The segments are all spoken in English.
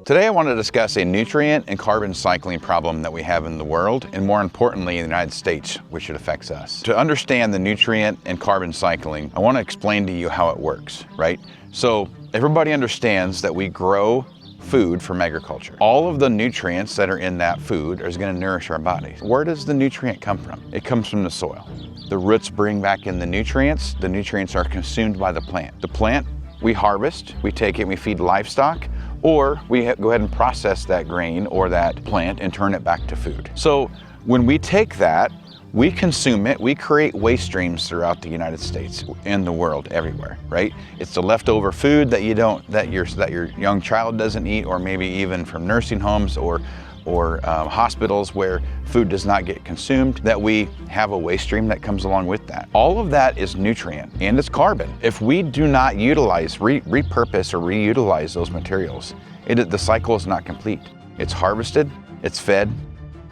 Today I want to discuss a nutrient and carbon cycling problem that we have in the world, and more importantly in the United States, which it affects us. To understand the nutrient and carbon cycling, I want to explain to you how it works, right? So everybody understands that we grow food from agriculture. All of the nutrients that are in that food are going to nourish our bodies. Where does the nutrient come from? It comes from the soil. The roots bring back in the nutrients. The nutrients are consumed by the plant. The plant, we harvest, we take it and we feed livestock, or we go ahead and process that grain or that plant and turn it back to food. So when we take that, we consume it, we create waste streams throughout the United States, in the world, everywhere, right? It's the leftover food that your young child doesn't eat, or maybe even from nursing homes or hospitals where food does not get consumed, that we have a waste stream that comes along with that. All of that is nutrient and it's carbon. If we do not utilize, repurpose or reutilize those materials, the cycle is not complete. It's harvested, it's fed,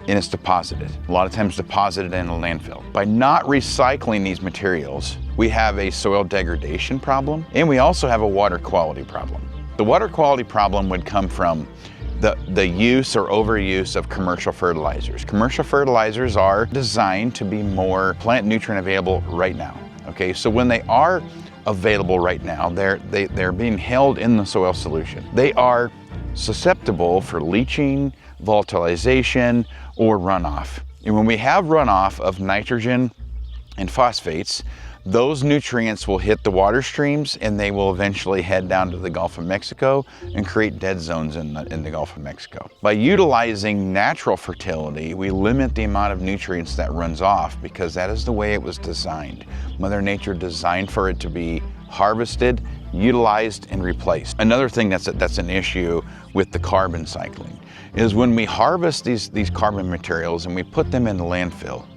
and it's deposited. A lot of times deposited in a landfill. By not recycling these materials, we have a soil degradation problem, and we also have a water quality problem. The water quality problem would come from the use or overuse of commercial fertilizers. Commercial fertilizers are designed to be more plant nutrient available right now. Okay, so when they are available right now, they're being held in the soil solution. They are susceptible for leaching, volatilization, or runoff. And when we have runoff of nitrogen and phosphates, those nutrients will hit the water streams and they will eventually head down to the Gulf of Mexico and create dead zones in the Gulf of Mexico. By utilizing natural fertility, we limit the amount of nutrients that runs off, because that is the way it was designed. Mother Nature designed for it to be harvested, utilized, and replaced. Another thing that's an issue with the carbon cycling is when we harvest these carbon materials and we put them in the landfill,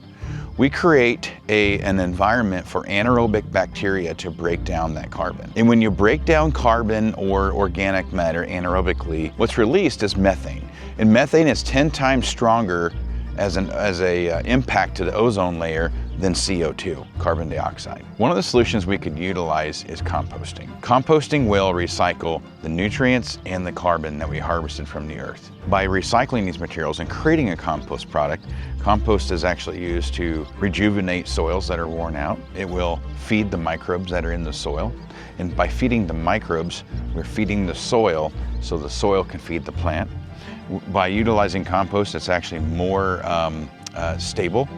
we create an environment for anaerobic bacteria to break down that carbon. And when you break down carbon or organic matter anaerobically, what's released is methane. And methane is 10 times stronger as a impact to the ozone layer than CO2, carbon dioxide. One of the solutions we could utilize is composting. Composting will recycle the nutrients and the carbon that we harvested from the earth. By recycling these materials and creating a compost product, compost is actually used to rejuvenate soils that are worn out. It will feed the microbes that are in the soil. And by feeding the microbes, we're feeding the soil so the soil can feed the plant. By utilizing compost, it's actually more stable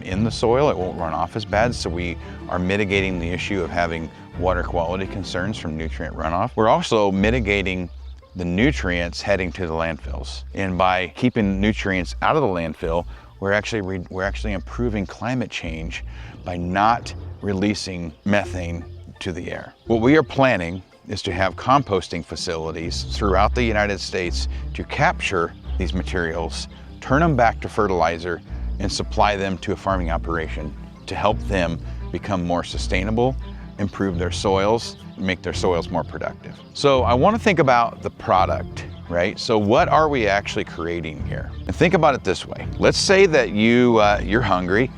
in the soil. It won't run off as bad, so we are mitigating the issue of having water quality concerns from nutrient runoff. We're also mitigating the nutrients heading to the landfills. And by keeping nutrients out of the landfill, we're actually improving climate change by not releasing methane to the air. What we are planning is to have composting facilities throughout the United States to capture these materials, turn them back to fertilizer, and supply them to a farming operation to help them become more sustainable, improve their soils, make their soils more productive. So I want to think about the product, right? So what are we actually creating here? And think about it this way. Let's say that you're hungry.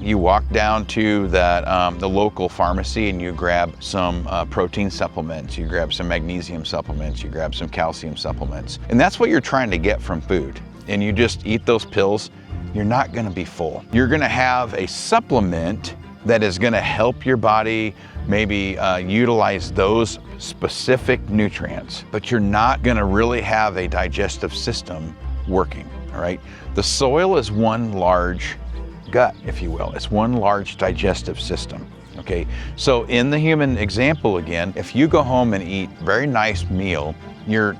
You walk down to the local pharmacy and you grab some protein supplements, you grab some magnesium supplements, you grab some calcium supplements. And that's what you're trying to get from food. And you just eat those pills, you're not gonna be full. You're gonna have a supplement that is gonna help your body maybe utilize those specific nutrients, but you're not gonna really have a digestive system working, all right? The soil is one large gut, if you will. It's one large digestive system, okay? So in the human example again, if you go home and eat a very nice meal,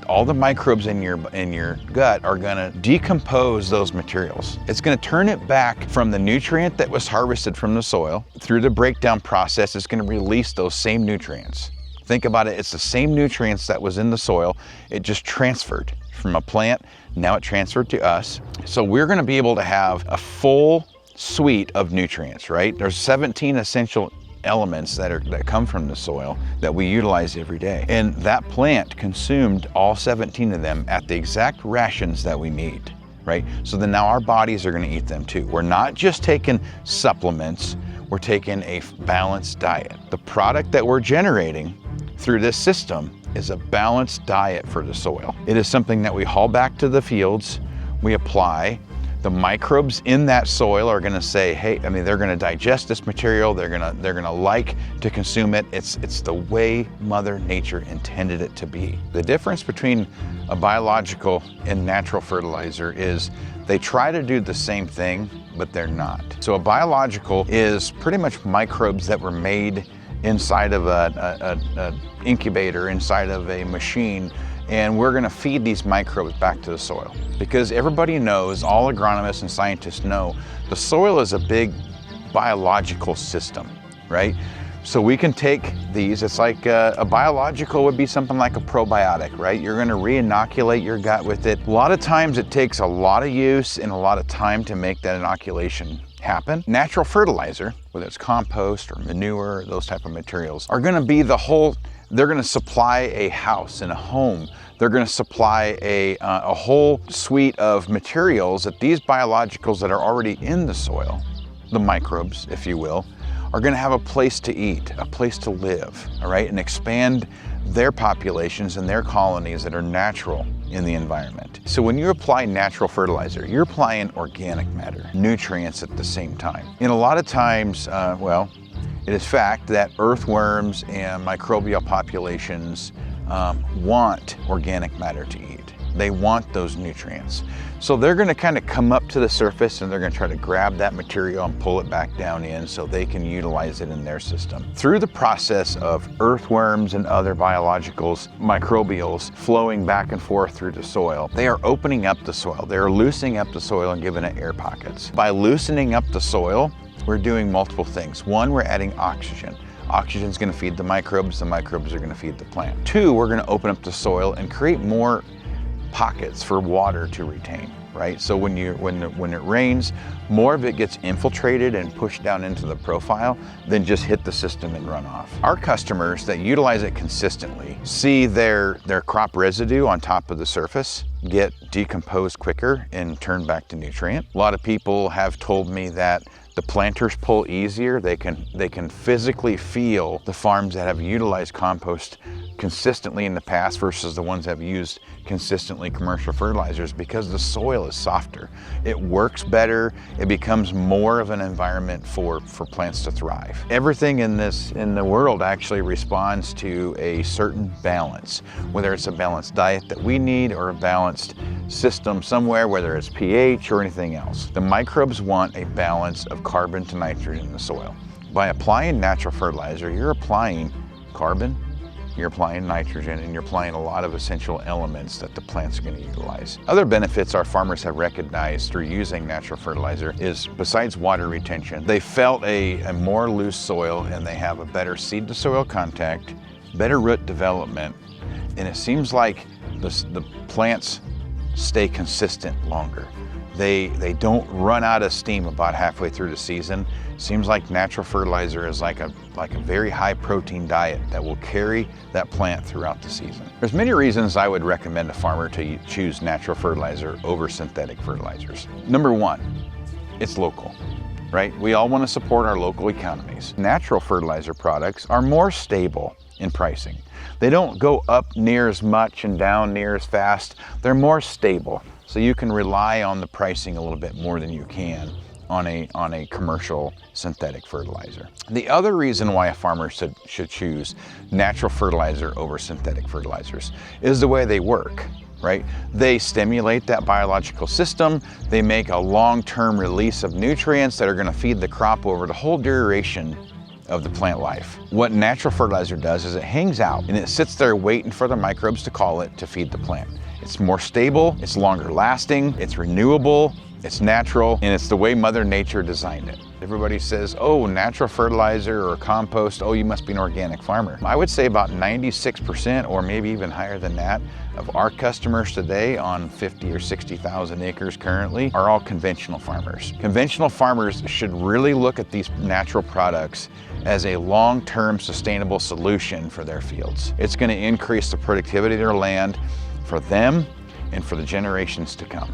all the microbes in your gut are gonna decompose those materials. It's gonna turn it back from the nutrient that was harvested from the soil. Through the breakdown process, it's gonna release those same nutrients. Think about it, it's the same nutrients that was in the soil, it just transferred from a plant, now it transferred to us. So we're gonna be able to have a full suite of nutrients, right? There's 17 essential elements that come from the soil that we utilize every day. And that plant consumed all 17 of them at the exact rations that we need, right? So then now our bodies are gonna eat them too. We're not just taking supplements, we're taking a balanced diet. The product that we're generating through this system is a balanced diet for the soil. It is something that we haul back to the fields, we apply. The microbes in that soil are gonna say, hey, they're gonna digest this material, they're gonna like to consume it. It's the way Mother Nature intended it to be. The difference between a biological and natural fertilizer is they try to do the same thing, but they're not. So a biological is pretty much microbes that were made inside of an incubator, inside of a machine, and we're gonna feed these microbes back to the soil. Because everybody knows, all agronomists and scientists know, the soil is a big biological system, right? So we can take these, it's like a biological would be something like a probiotic, right? You're gonna re-inoculate your gut with it. A lot of times it takes a lot of use and a lot of time to make that inoculation happen. Natural fertilizer, whether it's compost or manure, those type of materials, are gonna be they're gonna supply a house and a home. They're gonna supply a whole suite of materials that these biologicals that are already in the soil, the microbes, if you will, are gonna have a place to eat, a place to live, all right? And expand their populations and their colonies that are natural in the environment. So when you apply natural fertilizer, you're applying organic matter, nutrients at the same time. And a lot of times, it is fact that earthworms and microbial populations want organic matter to eat. They want those nutrients. So they're gonna kind of come up to the surface and they're gonna try to grab that material and pull it back down in so they can utilize it in their system. Through the process of earthworms and other biologicals, microbials flowing back and forth through the soil, they are opening up the soil. They're loosening up the soil and giving it air pockets. By loosening up the soil, we're doing multiple things. One, we're adding oxygen. Oxygen's gonna feed the microbes are gonna feed the plant. Two, we're gonna open up the soil and create more pockets for water to retain, right? So when it rains, more of it gets infiltrated and pushed down into the profile than just hit the system and run off. Our customers that utilize it consistently see their crop residue on top of the surface get decomposed quicker and turn back to nutrient. A lot of people have told me that the planters pull easier. They can physically feel the farms that have utilized compost consistently in the past versus the ones that have used consistently commercial fertilizers because the soil is softer. It works better. It becomes more of an environment for plants to thrive. Everything in the world actually responds to a certain balance, whether it's a balanced diet that we need or a balanced system somewhere, whether it's pH or anything else. The microbes want a balance of carbon to nitrogen in the soil. By applying natural fertilizer, you're applying carbon, you're applying nitrogen, and you're applying a lot of essential elements that the plants are going to utilize. Other benefits our farmers have recognized through using natural fertilizer is, besides water retention, they felt a more loose soil and they have a better seed to soil contact, better root development, and it seems like the plants stay consistent longer. They don't run out of steam about halfway through the season. Seems like natural fertilizer is like a very high protein diet that will carry that plant throughout the season. There's many reasons I would recommend a farmer to choose natural fertilizer over synthetic fertilizers. Number one, it's local, right? We all want to support our local economies. Natural fertilizer products are more stable in pricing. They don't go up near as much and down near as fast. They're more stable. So you can rely on the pricing a little bit more than you can on a commercial synthetic fertilizer. The other reason why a farmer should choose natural fertilizer over synthetic fertilizers is the way they work, right? They stimulate that biological system. They make a long-term release of nutrients that are going to feed the crop over the whole duration of the plant life. What natural fertilizer does is it hangs out and it sits there waiting for the microbes to call it to feed the plant. It's more stable, it's longer lasting, it's renewable, it's natural, and it's the way Mother Nature designed it. Everybody says, oh, natural fertilizer or compost, oh, you must be an organic farmer. I would say about 96% or maybe even higher than that of our customers today on 50 or 60,000 acres currently are all conventional farmers. Conventional farmers should really look at these natural products as a long-term sustainable solution for their fields. It's going to increase the productivity of their land for them and for the generations to come.